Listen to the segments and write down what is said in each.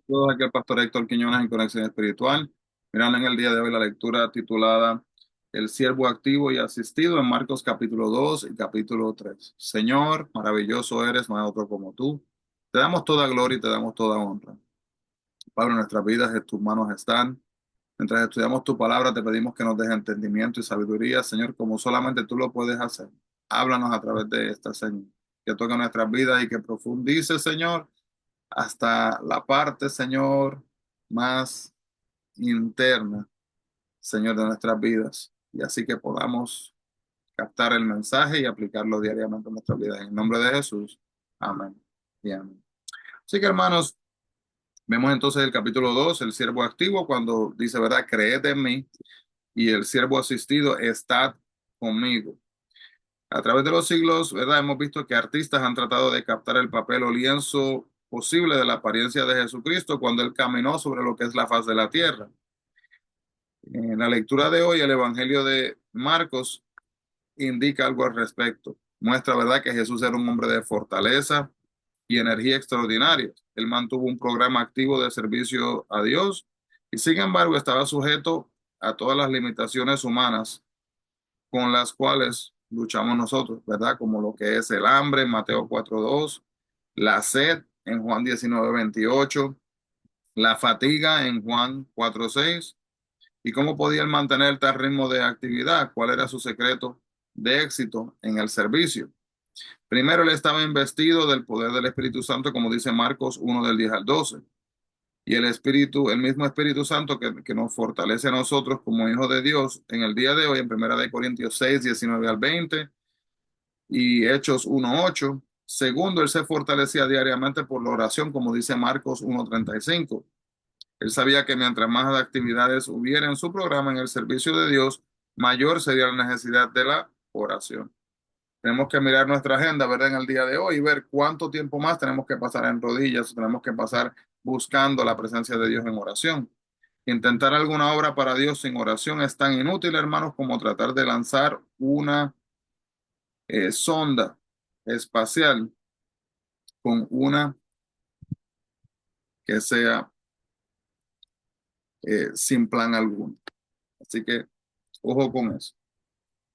Todo aquí el pastor Héctor Quiñones en Conexión Espiritual. Mirando en el día de hoy la lectura titulada El siervo activo y asistido en Marcos capítulo 2 y capítulo 3. Señor, maravilloso eres, no hay otro como tú. Te damos toda gloria y te damos toda honra. Padre, nuestras vidas en tus manos están. Mientras estudiamos tu palabra, te pedimos que nos des entendimiento y sabiduría, Señor, como solamente tú lo puedes hacer. Háblanos a través de esta, Señor. Que toque nuestras vidas y que profundice, Señor, hasta la parte, Señor, más interna, Señor, de nuestras vidas. Y así que podamos captar el mensaje y aplicarlo diariamente en nuestras vidas. En el nombre de Jesús. Amén. Y amén. Así que, hermanos, vemos entonces el capítulo 2 el siervo activo, cuando dice, ¿verdad? Creed en mí, y el siervo asistido, estad conmigo. A través de los siglos, ¿verdad? Hemos visto que artistas han tratado de captar el papel o lienzo posible de la apariencia de Jesucristo cuando él caminó sobre lo que es la faz de la tierra. En la lectura de hoy, el Evangelio de Marcos indica algo al respecto. Muestra, ¿verdad?, que Jesús era un hombre de fortaleza y energía extraordinaria. Él mantuvo un programa activo de servicio a Dios y, sin embargo, estaba sujeto a todas las limitaciones humanas con las cuales luchamos nosotros, ¿verdad? Como lo que es el hambre en Mateo 4:2, la sed en Juan 19:28, la fatiga en Juan 4:6. ¿Y cómo podía él mantener tal ritmo de actividad? ¿Cuál era su secreto de éxito en el servicio? Primero, él estaba investido del poder del Espíritu Santo, como dice Marcos 1 del 10 al 12. Y el Espíritu, el mismo Espíritu Santo que nos fortalece a nosotros como hijos de Dios en el día de hoy, en Primera de Corintios 6:19 al 20 y Hechos 1:8. Segundo, él se fortalecía diariamente por la oración, como dice Marcos 1:35. Él sabía que mientras más actividades hubiera en su programa en el servicio de Dios, mayor sería la necesidad de la oración. Tenemos que mirar nuestra agenda, ¿verdad? En el día de hoy y ver cuánto tiempo más tenemos que pasar en rodillas, tenemos que pasar buscando la presencia de Dios en oración. Intentar alguna obra para Dios sin oración es tan inútil, hermanos, como tratar de lanzar una sonda espacial con una que sea sin plan alguno. Así que ojo con eso.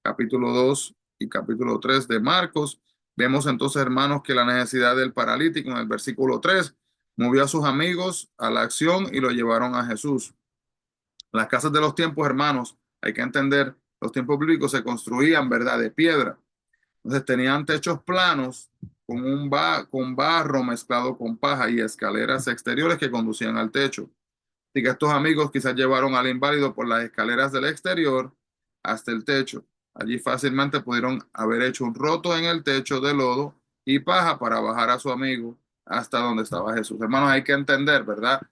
Capítulo 2 y capítulo 3 de Marcos. Vemos entonces, hermanos, que la necesidad del paralítico en el versículo 3 movió a sus amigos a la acción y lo llevaron a Jesús. Las casas de los tiempos, hermanos, hay que entender, los tiempos bíblicos se construían, ¿verdad?, de piedra. Entonces tenían techos planos con barro mezclado con paja y escaleras exteriores que conducían al techo. Así que estos amigos quizás llevaron al inválido por las escaleras del exterior hasta el techo. Allí fácilmente pudieron haber hecho un roto en el techo de lodo y paja para bajar a su amigo hasta donde estaba Jesús. Hermanos, hay que entender, ¿verdad?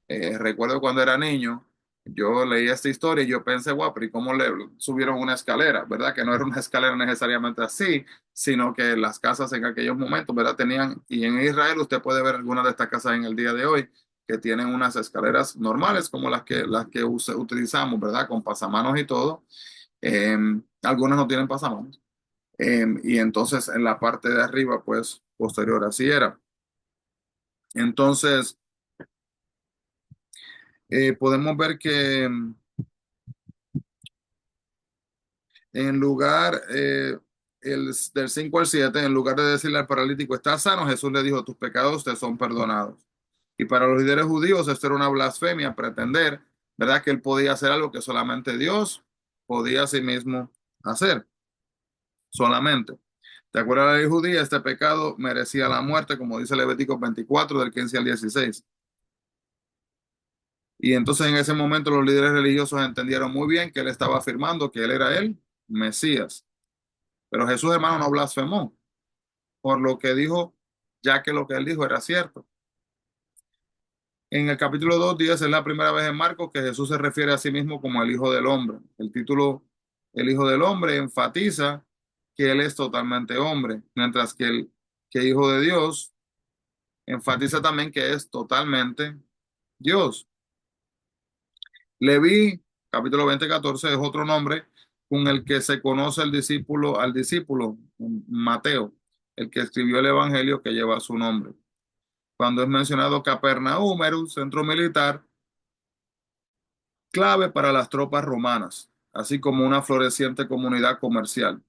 Recuerdo cuando era niño, yo leí esta historia y yo pensé, guau, pero ¿y cómo le subieron una escalera? ¿Verdad? Que no era una escalera necesariamente así, sino que las casas en aquellos momentos, ¿verdad? Tenían, y en Israel usted puede ver algunas de estas casas en el día de hoy, que tienen unas escaleras normales como las que utilizamos, ¿verdad? Con pasamanos y todo. Eh, Algunas no tienen pasamanos. Y entonces en la parte de arriba, pues posterior, así era. Entonces, podemos ver que en lugar, del 5 al 7, en lugar de decirle al paralítico, estás sano, Jesús le dijo, tus pecados te son perdonados. Y para los líderes judíos esto era una blasfemia, pretender, ¿verdad?, que él podía hacer algo que solamente Dios podía a sí mismo hacer, solamente. De acuerdo a la ley judía, este pecado merecía la muerte, como dice Levítico 24, del 15 al 16. Y entonces en ese momento los líderes religiosos entendieron muy bien que él estaba afirmando que él era el Mesías. Pero Jesús, hermano, no blasfemó por lo que dijo, ya que lo que él dijo era cierto. En el capítulo 2:10 es la primera vez en Marcos que Jesús se refiere a sí mismo como el Hijo del Hombre. El título, el Hijo del Hombre, enfatiza que él es totalmente hombre, mientras que el que Hijo de Dios enfatiza también que es totalmente Dios. Leví, capítulo 20:14, es otro nombre con el que se conoce al discípulo Mateo, el que escribió el evangelio que lleva su nombre. Cuando es mencionado Capernaum, era un centro militar clave para las tropas romanas, así como una floreciente comunidad comercial.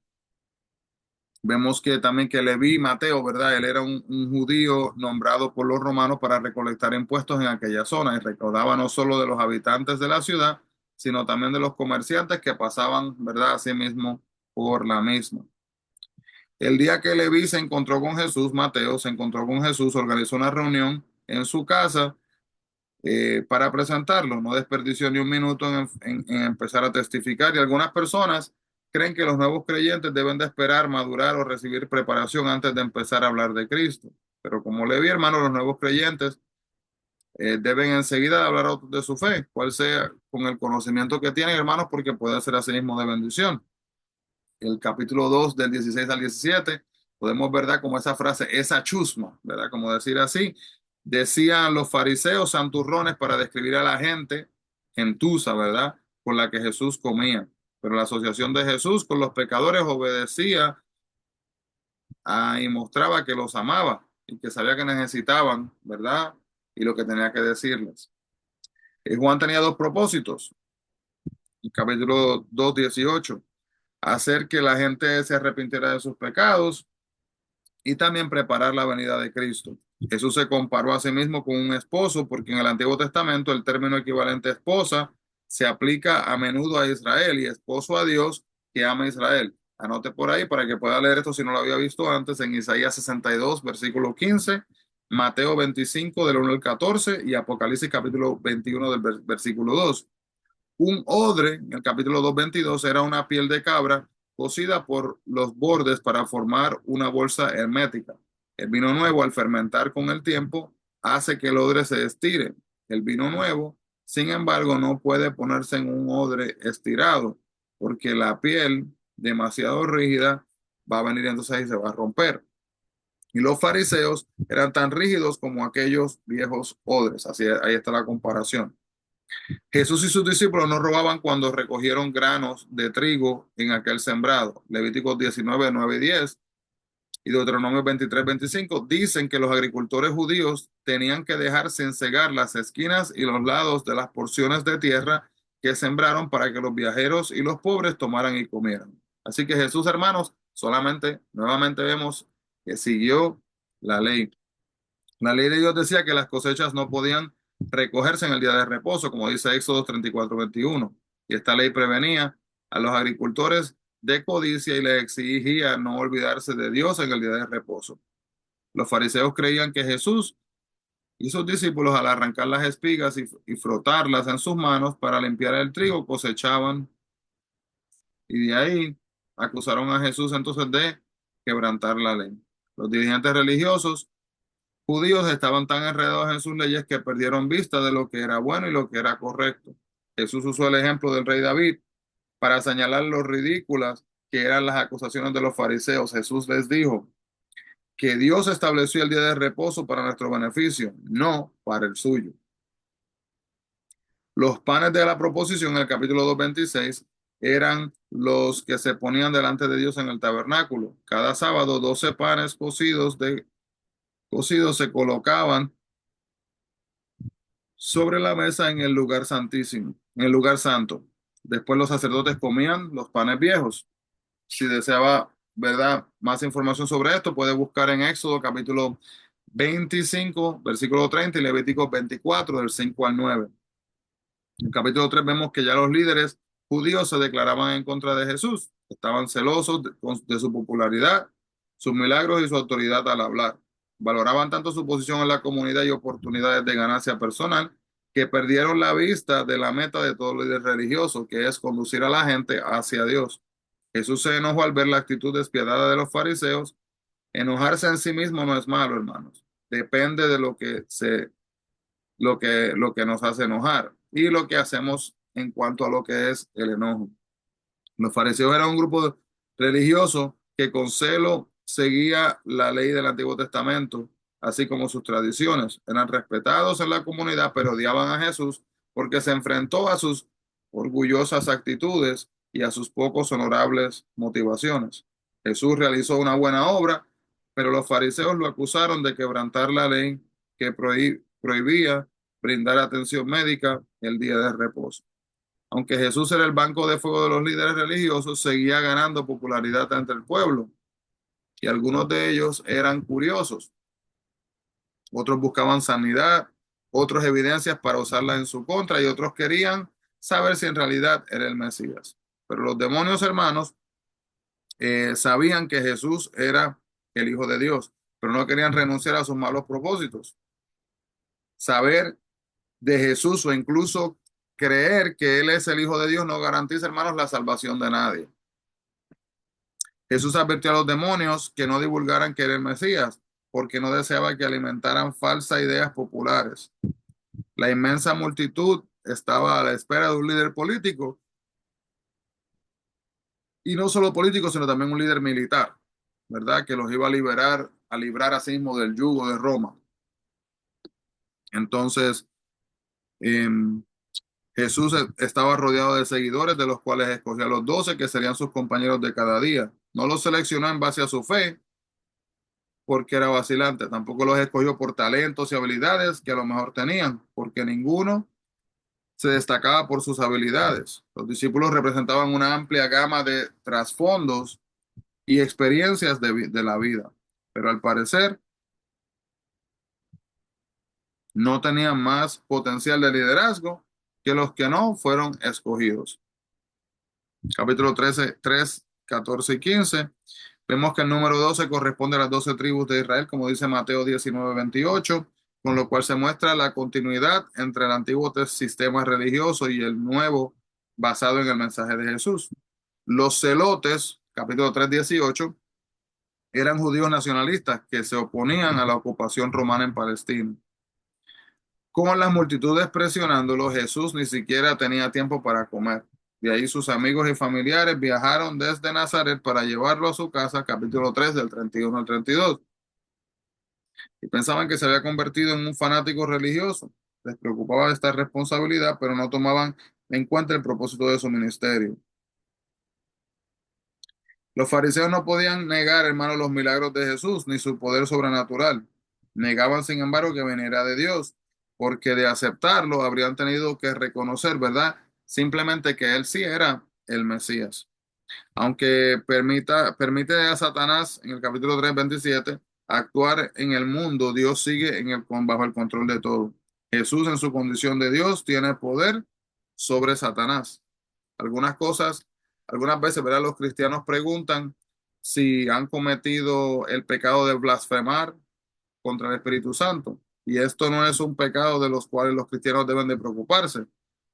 Vemos que también que Leví, Mateo, ¿verdad? Él era un judío nombrado por los romanos para recolectar impuestos en aquella zona y recaudaba no solo de los habitantes de la ciudad, sino también de los comerciantes que pasaban, ¿verdad? Asimismo por la misma. El día que Leví se encontró con Jesús, Mateo se encontró con Jesús, organizó una reunión en su casa para presentarlo. No desperdició ni un minuto en empezar a testificar. Y algunas personas creen que los nuevos creyentes deben de esperar, madurar o recibir preparación antes de empezar a hablar de Cristo. Pero como le vi, hermano, los nuevos creyentes deben enseguida hablar a otros de su fe, cual sea con el conocimiento que tienen, hermanos, porque puede ser así mismo de bendición. El capítulo 2 del 16 al 17 podemos ver, como esa frase, esa chusma, ¿verdad? Como decir así, decían los fariseos santurrones para describir a la gente gentuza, ¿verdad? Con la que Jesús comía. Pero la asociación de Jesús con los pecadores obedecía y mostraba que los amaba y que sabía que necesitaban, ¿verdad? Y lo que tenía que decirles. Juan tenía dos propósitos. El capítulo 2 18 hacer que la gente se arrepintiera de sus pecados y también preparar la venida de Cristo. Jesús se comparó a sí mismo con un esposo, porque en el Antiguo Testamento el término equivalente a esposa se aplica a menudo a Israel y esposo a Dios que ama a Israel. Anote por ahí para que pueda leer esto si no lo había visto antes en Isaías 62, versículo 15, Mateo 25 del 1 al 14 y Apocalipsis capítulo 21 del versículo 2. Un odre, en el capítulo 2:22, era una piel de cabra cocida por los bordes para formar una bolsa hermética. El vino nuevo, al fermentar con el tiempo, hace que el odre se estire. El vino nuevo, sin embargo, no puede ponerse en un odre estirado, porque la piel, demasiado rígida, va a venir entonces y se va a romper. Y los fariseos eran tan rígidos como aquellos viejos odres. Así, ahí está la comparación. Jesús y sus discípulos no robaban cuando recogieron granos de trigo en aquel sembrado. Levíticos 19, 9 y 10 y Deuteronomio 23, 25 dicen que los agricultores judíos tenían que dejar sin cegar las esquinas y los lados de las porciones de tierra que sembraron para que los viajeros y los pobres tomaran y comieran. Así que Jesús, hermanos, solamente nuevamente vemos que siguió la ley. La ley de Dios decía que las cosechas no podían recogerse en el día de reposo, como dice Éxodo 34, 21. Y esta ley prevenía a los agricultores de codicia y les exigía no olvidarse de Dios en el día de reposo. Los fariseos creían que Jesús y sus discípulos, al arrancar las espigas y frotarlas en sus manos para limpiar el trigo, cosechaban. Y de ahí acusaron a Jesús entonces de quebrantar la ley. Los dirigentes religiosos judíos estaban tan enredados en sus leyes que perdieron vista de lo que era bueno y lo que era correcto. Jesús usó el ejemplo del rey David para señalar lo ridículas que eran las acusaciones de los fariseos. Jesús les dijo que Dios estableció el día de reposo para nuestro beneficio, no para el suyo. Los panes de la proposición, en el capítulo 2:26, eran los que se ponían delante de Dios en el tabernáculo. Cada sábado, 12 panes cocidos se colocaban sobre la mesa en el lugar santísimo, en el lugar santo. Después los sacerdotes comían los panes viejos. Si deseaba, ¿verdad?, más información sobre esto, puede buscar en Éxodo capítulo 25, versículo 30 y Levítico 24, del 5 al 9. En el capítulo 3 vemos que ya los líderes judíos se declaraban en contra de Jesús. Estaban celosos de su popularidad, sus milagros y su autoridad al hablar. Valoraban tanto su posición en la comunidad y oportunidades de ganancia personal que perdieron la vista de la meta de todo líder religioso, que es conducir a la gente hacia Dios. Jesús se enojó al ver la actitud despiadada de los fariseos. Enojarse en sí mismo no es malo, hermanos. Depende de lo que nos hace enojar y lo que hacemos en cuanto a lo que es el enojo. Los fariseos eran un grupo religioso que con celo seguía la ley del Antiguo Testamento, así como sus tradiciones. Eran respetados en la comunidad, pero odiaban a Jesús porque se enfrentó a sus orgullosas actitudes y a sus pocos honorables motivaciones. Jesús realizó una buena obra, pero los fariseos lo acusaron de quebrantar la ley que prohibía brindar atención médica el día de reposo. Aunque Jesús era el banco de fuego de los líderes religiosos, seguía ganando popularidad entre el pueblo, y algunos de ellos eran curiosos. Otros buscaban sanidad, otros evidencias para usarlas en su contra, y otros querían saber si en realidad era el Mesías. Pero los demonios, hermanos, sabían que Jesús era el Hijo de Dios, pero no querían renunciar a sus malos propósitos. Saber de Jesús o incluso creer que Él es el Hijo de Dios no garantiza, hermanos, la salvación de nadie. Jesús advirtió a los demonios que no divulgaran que era el Mesías, porque no deseaba que alimentaran falsas ideas populares. La inmensa multitud estaba a la espera de un líder político, y no solo político, sino también un líder militar, ¿verdad? Que los iba a librar a sí mismo del yugo de Roma. Entonces, eh, Jesús estaba rodeado de seguidores, de los cuales escogió a los 12, que serían sus compañeros de cada día. No los seleccionó en base a su fe, porque era vacilante. Tampoco los escogió por talentos y habilidades que a lo mejor tenían, porque ninguno se destacaba por sus habilidades. Los discípulos representaban una amplia gama de trasfondos y experiencias de la vida, pero al parecer no tenían más potencial de liderazgo que los que no fueron escogidos. Capítulo 13, 3, 14 y 15. Vemos que el número 12 corresponde a las 12 tribus de Israel, como dice Mateo 19, 28, con lo cual se muestra la continuidad entre el antiguo sistema religioso y el nuevo basado en el mensaje de Jesús. Los celotes, capítulo 3, 18, eran judíos nacionalistas que se oponían a la ocupación romana en Palestina. Con las multitudes presionándolo, Jesús ni siquiera tenía tiempo para comer. De ahí sus amigos y familiares viajaron desde Nazaret para llevarlo a su casa, capítulo 3 del 31 al 32. Y pensaban que se había convertido en un fanático religioso. Les preocupaba esta responsabilidad, pero no tomaban en cuenta el propósito de su ministerio. Los fariseos no podían negar, hermanos, los milagros de Jesús ni su poder sobrenatural. Negaban, sin embargo, que viniera de Dios, porque de aceptarlo habrían tenido que reconocer, ¿verdad? Simplemente que él sí era el Mesías. Aunque permite a Satanás, en el capítulo 3 27, actuar en el mundo, Dios sigue bajo el control de todo. Jesús, en su condición de Dios, tiene poder sobre Satanás. Algunas cosas, algunas veces, ¿verdad? Los cristianos preguntan si han cometido el pecado de blasfemar contra el Espíritu Santo. Y esto no es un pecado de los cuales los cristianos deben de preocuparse,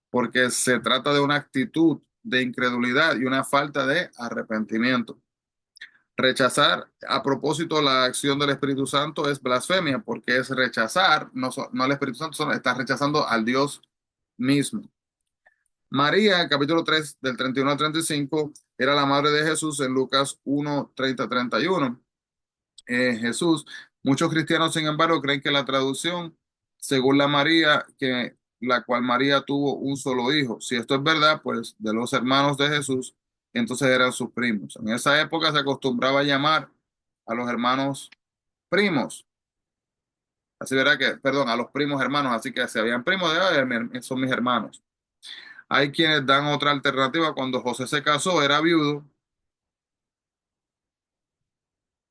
porque se trata de una actitud de incredulidad y una falta de arrepentimiento. Rechazar a propósito la acción del Espíritu Santo es blasfemia, porque es rechazar, no al Espíritu Santo, está rechazando al Dios mismo. María, capítulo 3 del 31 al 35, era la madre de Jesús en Lucas 1, 30, 31. Jesús, muchos cristianos, sin embargo, creen que la traducción, según la María, que la cual María tuvo un solo hijo. Si esto es verdad, pues de los hermanos de Jesús, entonces eran sus primos. En esa época se acostumbraba a llamar a los hermanos primos. Así verá que, perdón, a los primos hermanos, así que si habían primos son mis hermanos. Hay quienes dan otra alternativa. Cuando José se casó, era viudo,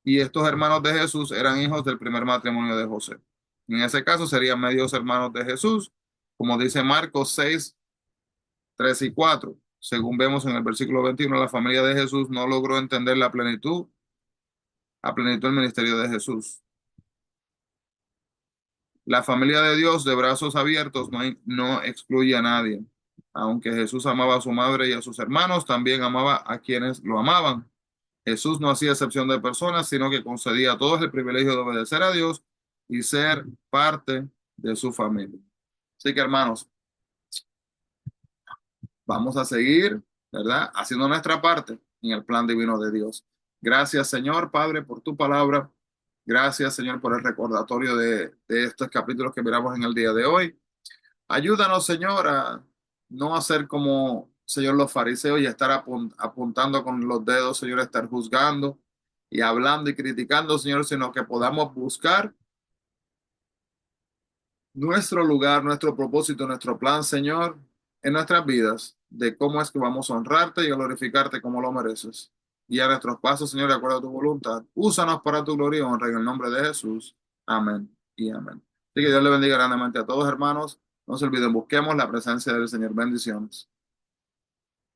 y estos hermanos de Jesús eran hijos del primer matrimonio de José. En ese caso serían medios hermanos de Jesús, como dice Marcos 6, 3 y 4. Según vemos en el versículo 21, la familia de Jesús no logró entender a plenitud el ministerio de Jesús. La familia de Dios de brazos abiertos no excluye a nadie. Aunque Jesús amaba a su madre y a sus hermanos, también amaba a quienes lo amaban. Jesús no hacía excepción de personas, sino que concedía a todos el privilegio de obedecer a Dios y ser parte de su familia. Así que, hermanos, vamos a seguir, ¿verdad? Haciendo nuestra parte en el plan divino de Dios. Gracias, Señor, Padre, por tu palabra. Gracias, Señor, por el recordatorio de estos capítulos que miramos en el día de hoy. Ayúdanos, Señor, a no hacer como, Señor, los fariseos y estar apuntando con los dedos, Señor, estar juzgando y hablando y criticando, Señor, sino que podamos buscar nuestro lugar, nuestro propósito, nuestro plan, Señor, en nuestras vidas, de cómo es que vamos a honrarte y a glorificarte como lo mereces. Guía nuestros pasos, Señor, de acuerdo a tu voluntad. Úsanos para tu gloria y honra en el nombre de Jesús. Amén y amén. Así que Dios le bendiga grandemente a todos, hermanos. No se olviden, busquemos la presencia del Señor. Bendiciones.